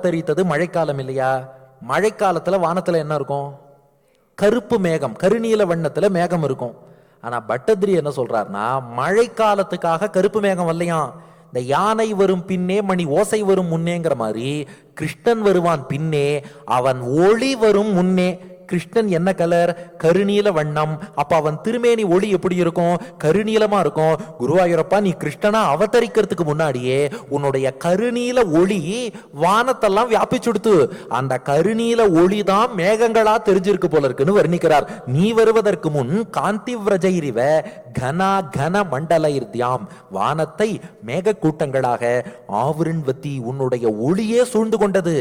அவதரித்தது மழைக்காலம் இல்லையா? மழைக்காலத்துல வானத்துல என்ன இருக்கும்? கருப்பு மேகம், கருநீல வண்ணத்துல மேகம் இருக்கும். ஆனா பட்டதிரி என்ன சொல்றாருன்னா, மழைக்காலத்துக்காக கருப்பு மேகம் வரலையாம். இந்த யானை வரும் பின்னே மணி ஓசை வரும் முன்னேங்கிற மாதிரி கிருஷ்ணன் வருவான் பின்னே, அவன் ஒளி வரும் முன்னே. கிருஷ்ணன் என்ன கலர்? கருநீல வண்ணம். அப்ப அவன் திருமேனி ஒளி எப்படி இருக்கும்? கருநீலமா இருக்கும். குருவாயூரப்பா, நீ கிருஷ்ணனா அவதரிக்கிறதுக்கு முன்னாடியே உன்னுடைய கருநீல ஒளி வானத்தெல்லாம் வியாபிச்சுடுத்து. அந்த கருநீல ஒளி தான் மேகங்களா தெரிஞ்சிருக்கு போல இருக்குன்னு வர்ணிக்கிறார். நீ வருவதற்கு முன் காந்தி விரஜைரிவ கனா கன மண்டலைர்தியாம், வானத்தை மேக கூட்டங்களாக ஆவருண்வதி உன்னுடைய ஒளியே சூழ்ந்து கொண்டது.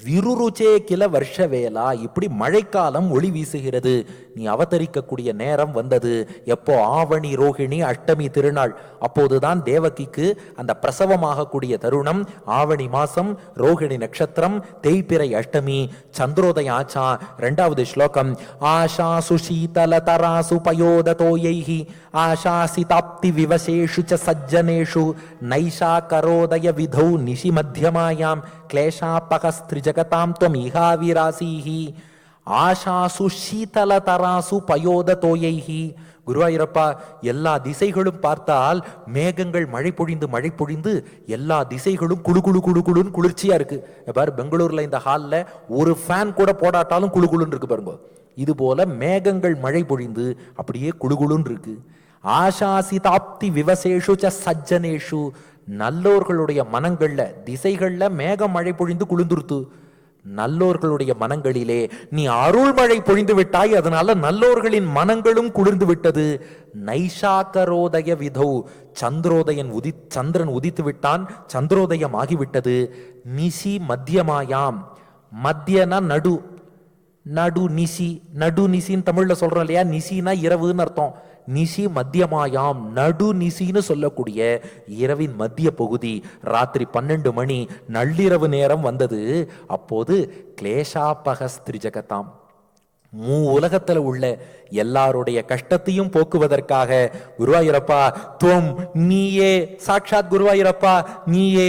விருருச்சே கில வருஷ வேலா, இப்படி மழைக்காலம் ஒளி வீசுகிறது. நீ அவதரிக்கக்கூடிய நேரம் வந்தது. எப்போ? ஆவணி ரோகிணி அஷ்டமி திருநாள். அப்போதுதான் தேவகிக்கு அந்த பிரசவமாகக்கூடிய தருணம். ஆவணி மாசம், ரோகிணி நட்சத்திரம், தேய்பிறை அஷ்டமி, சந்திரோதய ஆச்சா. 2வது ஸ்லோகம். ஆஷா சுஷீதல தராசு பயோததோயைஹி ஆஷாசி தாப்தி விவசேஷு ச சஜ்ஜனேஷு நைஷா கரோதய விதௌ நிஷி மத்தியமாயாம் கிளேஷாபகஸ்திரிஜகதாம் த்வமிஹாவிராசீஹி ஆஷாசு சீதல தராசு பயோததோயைஹி. குருவாயூரப்பா, எல்லா திசைகளும் பார்த்தால் மேகங்கள் மழை பொழிந்து எல்லா திசைகளும் குழு குழு குழு குழுன்னு குளிர்ச்சியா இருக்கு. பாரு, பெங்களூர்ல இந்த ஹால்ல ஒரு ஃபேன் கூட போடாட்டாலும் குழு குழுன்னு இருக்கு பாருங்க. இது போல மேகங்கள் மழை பொழிந்து அப்படியே குழுகுழுன்னு இருக்கு. ஆஷாசி தாப்தி விவசேஷு ச சஜ்ஜனேஷு, நல்லோர்களுடைய மனங்கள்ல திசைகள்ல மேகம் மழை பொழிந்து குளிர்ந்துருத்து. நல்லோர்களுடைய மனங்களிலே நீ அருள் மழை பொழிந்து விட்டாய், அதனால நல்லோர்களின் மனங்களும் குளிர்ந்து விட்டது. நைஷாக்கரோதய விதௌ, சந்திரன் உதித்து விட்டான், சந்திரோதயம் ஆகிவிட்டது. நிசி மத்தியமாயாம், மத்தியனா நடு, நடு நிசி, நடு நிசின்னு தமிழ்ல சொல்றோம் இல்லையா? நிசினா இரவுன்னு அர்த்தம். நிசி மத்தியமாயாம், நடு நிசின்னு சொல்லக்கூடிய இரவின் மத்திய பகுதி, ராத்திரி 12 மணி நள்ளிரவு நேரம் வந்தது. அப்போது கிளேஷாபகஸ்திரிஜகதாம், உலகத்துல உள்ள எல்லாருடைய கஷ்டத்தையும் போக்குவதற்காக குருவாயூரப்பா துவம் நீயே, சாட்சாத் குருவாயூரப்பா நீயே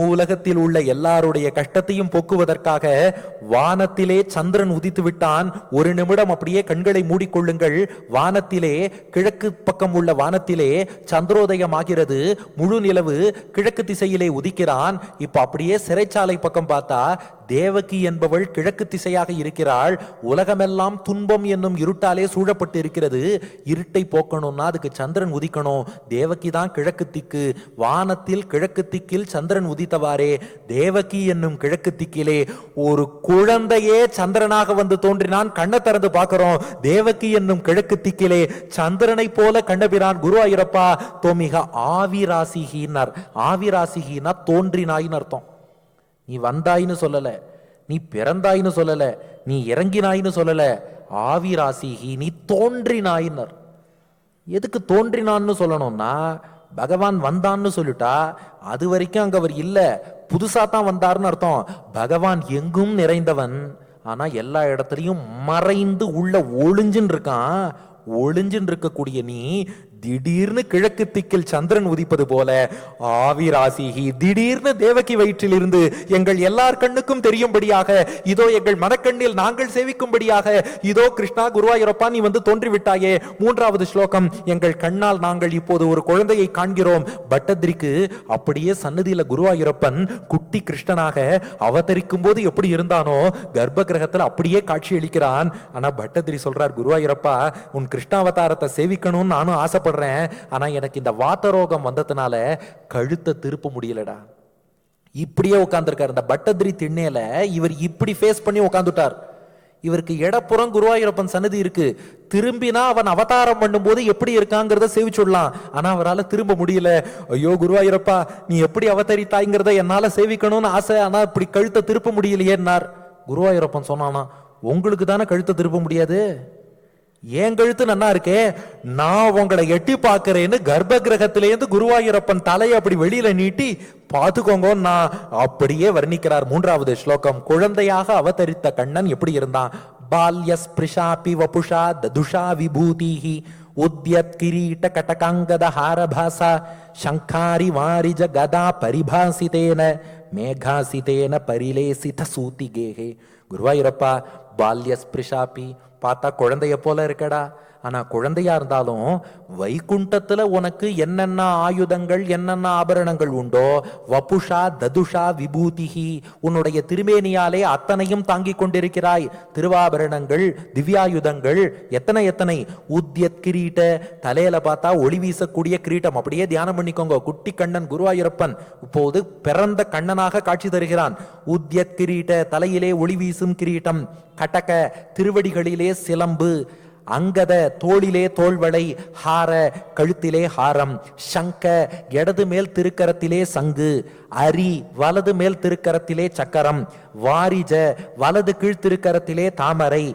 உலகத்தில் உள்ள எல்லாருடைய கஷ்டத்தையும் போக்குவதற்காக வானத்திலே சந்திரன் உதித்து விட்டான். ஒரு நிமிடம் அப்படியே கண்களை மூடிக்கொள்ளுங்கள். வானத்திலே, கிழக்கு பக்கம் உள்ள வானத்திலே சந்திரோதயம் ஆகிறது. முழு நிலவு கிழக்கு திசையிலே உதிக்கிறான். இப்ப அப்படியே சிறைச்சாலை பக்கம் பார்த்தா தேவகி என்பவள் கிழக்கு திசையாக இருக்கிறாள். உலகமெல்லாம் துன்பம் என்னும் இருட்டாலே சூழப்பட்டு இருக்கிறது. இருட்டை போக்கணும்னா அதுக்கு சந்திரன் உதிக்கணும். தேவகி தான் கிழக்கு திக்கு. வானத்தில் கிழக்கு திக்கில் சந்திரன் உதித்தவாறே தேவகி என்னும் கிழக்கு திக்கிலே ஒரு குழந்தையே சந்திரனாக வந்து தோன்றினான். கண்ணை திறந்து பார்க்கிறோம், தேவகி என்னும் கிழக்கு திக்கிலே சந்திரனை போல கண்டபிரான். குருவாயூரப்பா தோமிக ஆவிராசிகினார். ஆவிராசிகினா தோன்றினாயின்னு அர்த்தம். நீ வந்தாயின்னு சொல்லல, நீ பிறந்தாயின்னு சொல்லல, நீ இறங்கினாயின்னு சொல்லல. ஆவிராசிகி, நீ தோன்றினாயினர். எதுக்கு தோன்றினான்னு சொல்லணும்னா, பகவான் வந்தான்னு சொல்லிட்டா அது வரைக்கும் அங்க அவர் இல்ல, புதுசா தான் வந்தார்னு அர்த்தம். பகவான் எங்கும் நிறைந்தவன், ஆனா எல்லா இடத்துலயும் மறைந்து உள்ள ஒளிஞ்சுன்னு இருக்கான். ஒளிஞ்சுன்னு இருக்கக்கூடிய நீ திடீர்னு கிழக்கு திக்கில் சந்திரன் உதிப்பது போல ஆவிராசிகி திடீர்னு தேவகி வயிற்றில் இருந்து எங்கள் எல்லார் கண்ணுக்கும் தெரியும்படியாக, இதோ எங்கள் மனக்கண்ணில் நாங்கள் சேவிக்கும்படியாக, இதோ கிருஷ்ணா குருவாயூரப்பா நீ வந்து தோன்றிவிட்டாயே. 3வது ஸ்லோகம். எங்கள் கண்ணால் நாங்கள் இப்போது ஒரு குழந்தையை காண்கிறோம். பட்டதிரிக்கு அப்படியே சன்னதியில குருவாயூரப்பன் குட்டி கிருஷ்ணனாக அவதரிக்கும் போது எப்படி இருந்தானோ கர்ப்ப கிரகத்தில் அப்படியே காட்சி அளிக்கிறான். ஆனா பட்டதிரி சொல்றார், குருவாயூரப்பா உன் கிருஷ்ணாவதாரத்தை சேவிக்கணும்னு நானும் ஆசைப்படுறேன். ஆனா எனக்கு இந்த வாத்தரோகம் வந்ததுனால கழுத்தை திருப்ப முடியலடா. இப்படியே உட்கார்ந்துருக்காரு. இந்த பட்டதிரி திண்ணையில இவர் இப்படி ஃபேஸ் பண்ணி உட்கார்ந்துட்டார். இவருக்கு இடப்புறம் குருவாயூரப்பன் சன்னதி இருக்கு. திரும்பினா அவன் அவதாரம் பண்ணும் போது எப்படி இருக்காங்கிறத சேவிச்சுடலாம். ஆனா அவரால் திரும்ப முடியல. ஐயோ குருவாயூரப்பா நீ எப்படி அவதரித்தாய்ங்கிறத என்னால சேவிக்கணும்னு ஆசை, ஆனா இப்படி கழுத்தை திருப்ப முடியலையேன்னார். குருவாயூரப்பன் சொன்னானா, உங்களுக்கு தானே கழுத்தை திருப்ப முடியாது, ஏன் கழுத்து நன்னா இருக்கே, நான் உங்களை எட்டி பார்க்கிறேன்னு கர்ப்ப கிரகத்திலேருந்து குருவாயூரப்பன் தலையை அப்படி வெளியில நீட்டி பாத்துக்கோங்க நான் அப்படியே வர்ணிக்கிறார். 3வது ஸ்லோகம். குழந்தையாக அவதரித்த கண்ணன் எப்படி இருந்தான்? பால்யஸ்பிருஷாபி வபுஷா ததுஷா விபூதிஹி உத்யத் கிரீட கட்டகாங்கத ஹாரபாசா சங்காரி வாரிஜ கதா பரிபாசிதேன மேகாசிதேன பரிலேசித சூத்திகேகே. குருவாயூரப்பா, பால்ய ஸ்பிருஷாபி, பார்த்தா குழந்தைய போல இருக்கடா. ஆனா குழந்தையா இருந்தாலும் வைகுண்டத்துல உனக்கு என்னென்ன ஆயுதங்கள் என்னென்ன ஆபரணங்கள் உண்டோ, வபுஷா ததுஷா விபூதிஹி, உன்னுடைய திருமேனியாலே அத்தனையும் தாங்கிக் கொண்டிருக்கிறாய். திருவாபரணங்கள், திவ்யாயுதங்கள் எத்தனை எத்தனை. உத்யத் கிரீட, தலையில பார்த்தா ஒளி வீசக்கூடிய கிரீட்டம். அப்படியே தியானம் பண்ணிக்கோங்க. குட்டி கண்ணன் குருவாயூரப்பன் இப்போது பிறந்த கண்ணனாக காட்சி தருகிறான். உத்யத் கிரீட, தலையிலே ஒளி வீசும் கிரீட்டம். கடக, திருவடிகளிலே சிலம்பு. அங்கத, தோளிலே தோள்வளை. ஹார, கழுத்திலே ஹாரம். சங்க, இடது மேல் திருக்கரத்திலே சங்கு. அரி, வலது மேல் திருக்கரத்திலே சக்கரம். வாரிஜ, வலது கீழ் திருக்கரத்திலே தாமரை.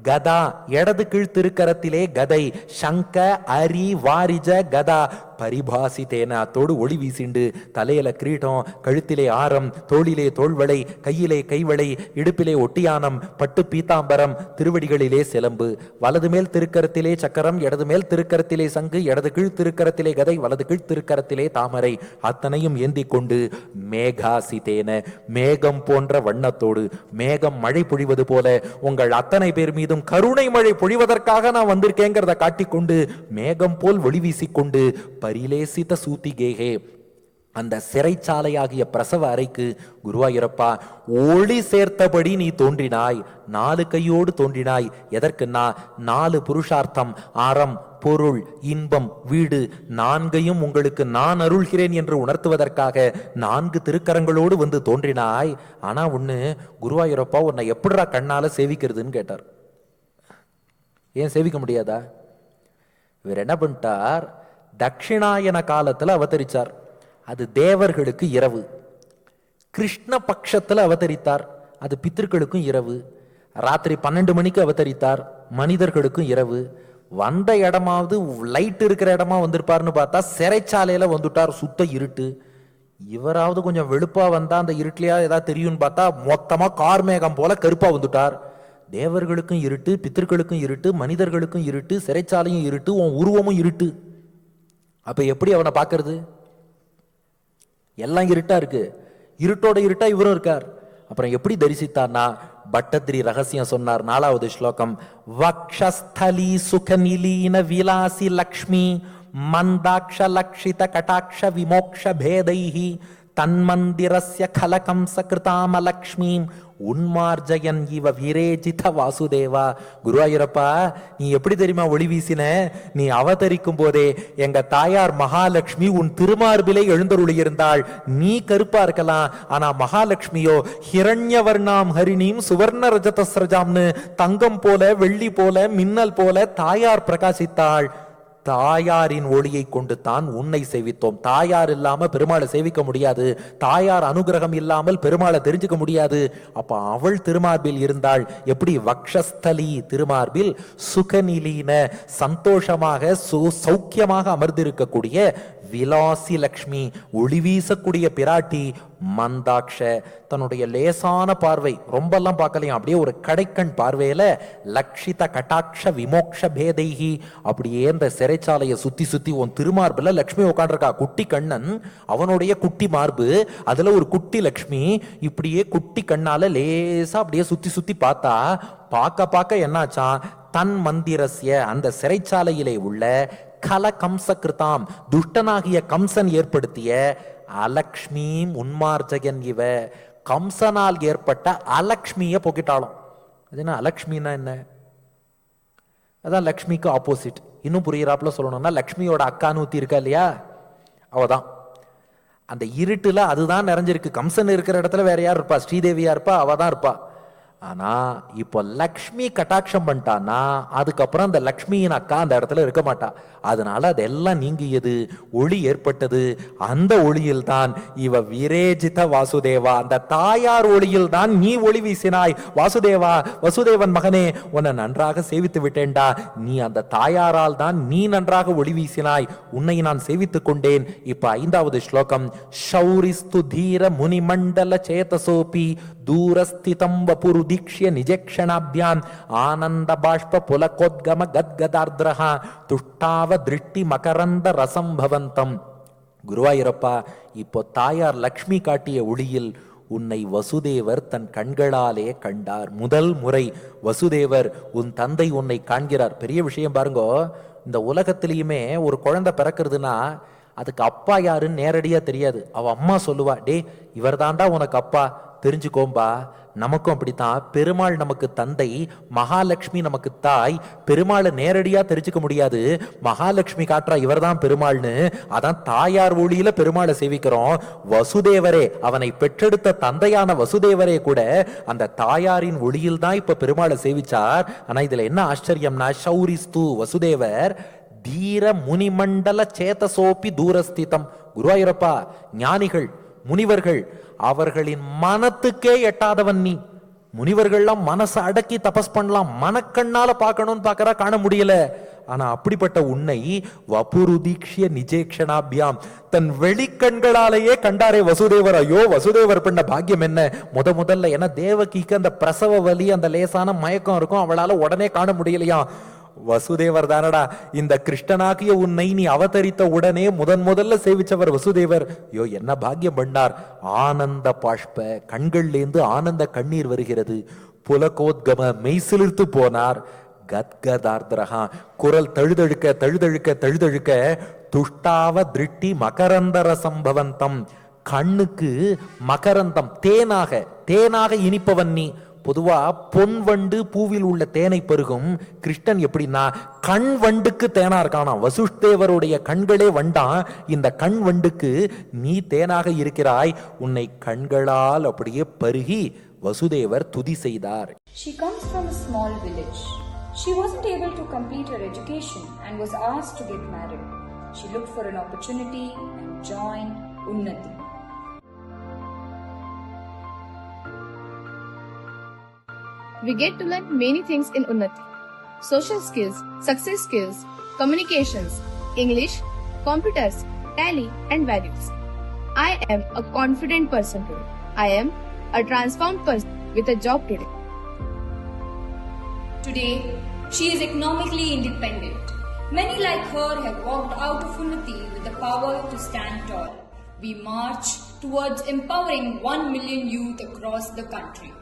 கதா, இடது கீழ் திருக்கரத்திலே கதை. சங்க, அரி, வாரிஜ, கதா. பரிபாசித்தேன, அத்தோடு ஒளி வீசிண்டு. தலையில கிரீடம், கழுத்திலே ஆரம், தோளிலே தோள்வளை, கையிலே கைவளை, இடுப்பிலே ஒட்டியானம், பட்டு பீதாம்பரம், திருவடிகளிலே சிலம்பு. வலது மேல் திருக்கரத்திலே சக்கரம், இடது மேல் திருக்கரத்திலே சங்கு, இடது கீழ் திருக்கரத்திலே கதை, வலது கீழ் திருக்கரத்திலே தாமரை. அத்தனையும் ஏந்தி கொண்டு மேகாசிதேன, மேகம் போன்ற வண்ணத்தோடு, மேகம் மழை பொழிவது போல உங்கள் அத்தனை பேர் மீதும் கருணை மழை பொழிவதற்காக நான் வந்திருக்கேங்கிறத காட்டிக்கொண்டு மேகம் போல் ஒளி வீசிக்கொண்டு பரிலேசித சூத்திகேகே, அந்த சிறைச்சாலையாகிய பிரசவ அறைக்கு குருவாயூரப்பா ஒளி சேர்த்தபடி நீ தோன்றினாய். 4 கையோடு தோன்றினாய். எதற்குன்னா 4 புருஷார்த்தம், அறம், பொருள், இன்பம், வீடு 4ஐயும் உங்களுக்கு நான் அருள்கிறேன் என்று உணர்த்துவதற்காக 4 திருக்கரங்களோடு வந்து தோன்றினாய். ஆனா ஒண்ணு, குருவாயூரப்பா உன்னை எப்படிடா கண்ணால சேவிக்கிறதுன்னு கேட்டார். ஏன் சேவிக்க முடியாதா? இவர் என்ன பண்ணிட்டார், தட்சிணாயன காலத்துல அவதரிச்சார். அது தேவர்களுக்கு இரவு. கிருஷ்ண பட்சத்துல அவதரித்தார். அது பித்திருக்களுக்கும் இரவு. ராத்திரி 12 மணிக்கு அவதரித்தார். மனிதர்களுக்கும் இரவு. வந்த இடமாவது லைட் இருக்கிற இடமா வந்திருப்பார்னு பார்த்தா சிறைச்சாலையில வந்துட்டார். சுத்த இருட்டு. இவராவது கொஞ்சம் வெளுப்பா வந்தா அந்த இருட்டிலையா ஏதாவது தெரியும்னு பார்த்தா மொத்தமா கார்மேகம் போல கருப்பா வந்துட்டார். தேவர்களுக்கும் இருட்டு, பித்திருக்களுக்கும் இருட்டு, மனிதர்களுக்கும் இருட்டு, சிறைச்சாலையும் இருட்டு, உன் உருவமும் இருட்டு. அப்ப எப்படி அவனை பார்க்கறது? எல்லாம் இருட்டா இருக்கு. இருட்டோட இருட்டா இவரும் இருக்கார். அப்புறம் எப்படி தரிசித்தார்னா, பட்டத்ரி ரகசியம் சொன்னார். 4வது ஸ்லோகம். வக்ஷஸ்தலி சுகநிலீன விலாசி லக்ஷ்மி மந்தாக்ஷ லக்ஷித கடாட்ச விமோக்ஷ பேதைஹி தன்மந்திரஸ்ய கலகம் சகிருதாம லக்ஷ்மீம் உன்மார்ஜயன் இவ விரேஜித வாசுதேவா. குருவாயூரப்பா, நீ எப்படி தெரியுமா ஒளி வீசின? நீ அவதரிக்கும் போதே எங்க தாயார் மகாலட்சுமி உன் திருமார்பிலே எழுந்தருளியிருந்தாள். நீ கருப்பா இருக்கலாம், ஆனா மகாலட்சுமியோ ஹிரண்யவர்ணாம் ஹரிணீம் சுவர்ண ரஜதஸ்ரஜாம்னு தங்கம் போல, வெள்ளி போல, மின்னல் போல தாயார் பிரகாசித்தாள். தாயாரின் ஒளியை கொண்டு தான் உன்னை சேவித்தோம். தாயார் இல்லாம பெருமாளை சேவிக்க முடியாது. தாயார் அனுகிரகம் இல்லாமல் பெருமாளை தெரிஞ்சுக்க முடியாது. அப்ப அவள் திருமார்பில் இருந்தாள். எப்படி? வக்ஷஸ்தலி, திருமார்பில், சுகநிலீன, சந்தோஷமாக சௌக்கியமாக அமர்ந்திருக்கக்கூடிய விலாசி லக்ஷ்மி, ஒளி வீசக்கூடிய பிராட்டி. மந்தாக்ஷ, தன்னுடைய லேசான பார்வை, ரொம்பெல்லாம் பார்க்கலையும், அப்படியே ஒரு கடைக்கண் பார்வையில லக்ஷித கட்டாட்ச விமோக்ஷ பேதைஹி, அப்படியே இந்த சிறைச்சாலையை சுத்தி சுத்தி உன் திருமார்புல லக்ஷ்மி உட்காண்டிருக்கா. குட்டி கண்ணன், அவனுடைய குட்டி மார்பு, அதுல ஒரு குட்டி லக்ஷ்மி. இப்படியே குட்டி கண்ணால லேசா அப்படியே சுத்தி சுத்தி பார்த்தா, பார்க்க பார்க்க என்னாச்சான், தன் மந்திரஸ்ய, அந்த சிறைச்சாலையிலே உள்ள கல கம்ச கிருதாம், துஷ்டனாகிய கம்சன் ஏற்படுத்திய அலக்ஷ்மீம் உன்மார்ஜகன் இவ, கம்சனால் ஏற்பட்ட அலக்ஷ்மிய போக்கிட்டாலும். அது என்ன அலக்ஷ்மின்னா என்ன? அதான் லக்ஷ்மிக்கு ஆப்போசிட். இன்னும் புரியுறாப்புல சொல்லணும்னா, லக்ஷ்மியோட அக்கான்னு ஊத்தி இருக்கா இல்லையா, அவதான். அந்த இருட்டுல அதுதான் நிறைஞ்சிருக்கு. கம்சன் இருக்கிற இடத்துல வேற யார் இருப்பா? ஸ்ரீதேவியா இருப்பா, அவதான் இருப்பா. ஆனா இப்போ லக்ஷ்மி கட்டாட்சம் பண்ணிட்டான்னா அதுக்கப்புறம் அந்த லக்ஷ்மியின் அக்கா அந்த இடத்துல இருக்க மாட்டா. அதனால அதெல்லாம் நீங்கியது, ஒளி ஏற்பட்டது. அந்த ஒளியில் தான் இவ விரேஜித வாசுதேவா, அந்த தாயார் ஒளியில் தான் நீ ஒளி வீசினாய். வாசுதேவா, வசுதேவன் மகனே, உன்னை நன்றாக சேவித்து விட்டேன்டா. நீ அந்த தாயாரால் தான் நீ நன்றாக ஒளி வீசினாய். உன்னை நான் சேவித்துக் கொண்டேன். இப்ப 5வது ஸ்லோகம். ஷௌரிஸ்து தீர முனிமண்டல சேதசோபி தூரஸ்திதம் வபுரு தீக்ஷ்ய நிஜக்ஷணாபியாம் ஆனந்த பாஷ்ப புலகோத்கம கத்கதார்த்ரஹா துஷ்டாவ திருஷ்டி மகரந்த ரசம் பவந்தம். குருவாயூரப்பா, இப்போ தாயார் லக்ஷ்மி காட்டிய ஒளியில் உன்னை வசுதேவர் தன் கண்களாலே கண்டார். முதல் முறை வசுதேவர் உன் தந்தை உன்னை காண்கிறார். பெரிய விஷயம் பாருங்கோ. இந்த உலகத்திலையுமே ஒரு குழந்தை பிறக்கிறதுனா அதுக்கு அப்பா யாருன்னு நேரடியா தெரியாது. அவ அம்மா சொல்லுவா, டே இவர் தாண்டா உனக்கு அப்பா, தெரிஞ்சுக்கோம்பா. நமக்கும் அப்படித்தான். பெருமாள் நமக்கு தந்தை, மகாலட்சுமி நமக்கு தாய். பெருமாளை நேரடியா தெரிஞ்சுக்க முடியாது. மகாலட்சுமி காட்டுறா இவர்தான் பெருமாள்னு. அதான் தாயார் ஒளியில பெருமாளை சேவிக்கிறோம். வசுதேவரே, அவனை பெற்றெடுத்த தந்தையான வசுதேவரே கூட அந்த தாயாரின் ஒளியில் தான் இப்ப பெருமாளை சேவிச்சார். ஆனா இதுல என்ன ஆச்சரியம்னா, சௌரிஸ்து வசுதேவர் தீர முனிமண்டல சேதசோப்பி தூரஸ்திதம். குருவாயூரப்பா, ஞானிகள் முனிவர்கள் அவர்களின் மனத்துக்கே எட்டாதவன் நீ. முனிவர்கள்லாம் மனசை அடக்கி தபஸ் பண்ணலாம், மனக்கண்ணால பார்க்கணும்னு பார்க்கறா, காண முடியல. ஆனா அப்படிப்பட்ட உன்னை வபுருதீக்ஷிய நிஜேக்ஷணாபியாம், தன் வெளிக்கண்களாலேயே கண்டாரே வசுதேவர். ஐயோ வசுதேவர் பண்ண பாக்கியம் என்ன! முதல்ல ஏன்னா தேவகிக்கு அந்த பிரசவ வலி, அந்த லேசான மயக்கம் இருக்கும், அவளால உடனே காண முடியலையா. வசுதேவர் தானடா இந்த கிருஷ்ணனாகிய உன்னை நீ அவதரித்த உடனே முதல்ல சேவிச்சவர் வசுதேவர். ஐயோ என்ன பாக்கியம் பண்ணார்! ஆனந்த பாஷ்ப, கண்கள்லேந்து ஆனந்த கண்ணீர் வருகிறது. புலகோத்கம, மெய்சிலிர்த்து போனார். கத்கதார்திரகா, குரல் தழுதழுக்க துஷ்டாவ திருஷ்டி மகரந்தர சம்பவந்தம், கண்ணுக்கு மகரந்தம், தேனாக இனிப்பவன் நீ. பொதுவா பொன் வண்டு பூவில் உள்ள தேனை பருகும். கிருஷ்ணன் எப்படின்னா கண் வண்டுக்கு தேனா இருக்கானா. வசுதேவருடைய கண்களே வண்டான். இந்த கண் வண்டுக்கு நீ தேனாக இருக்கிறாய். உன்னை கண்களால் அப்படியே பருகி வசுதேவர் துதி செய்தார். She comes from a small village. She wasn't able to complete her education and was asked to get married. She looked for an opportunity and joined Unnati. We get to learn many things in Unnati. Social skills, success skills, communications, English, computers, tally and values. I am a confident person today. I am a transformed person with a job today. Today, she is economically independent. Many like her have walked out of Unnati with the power to stand tall. We march towards empowering 1 million youth across the country.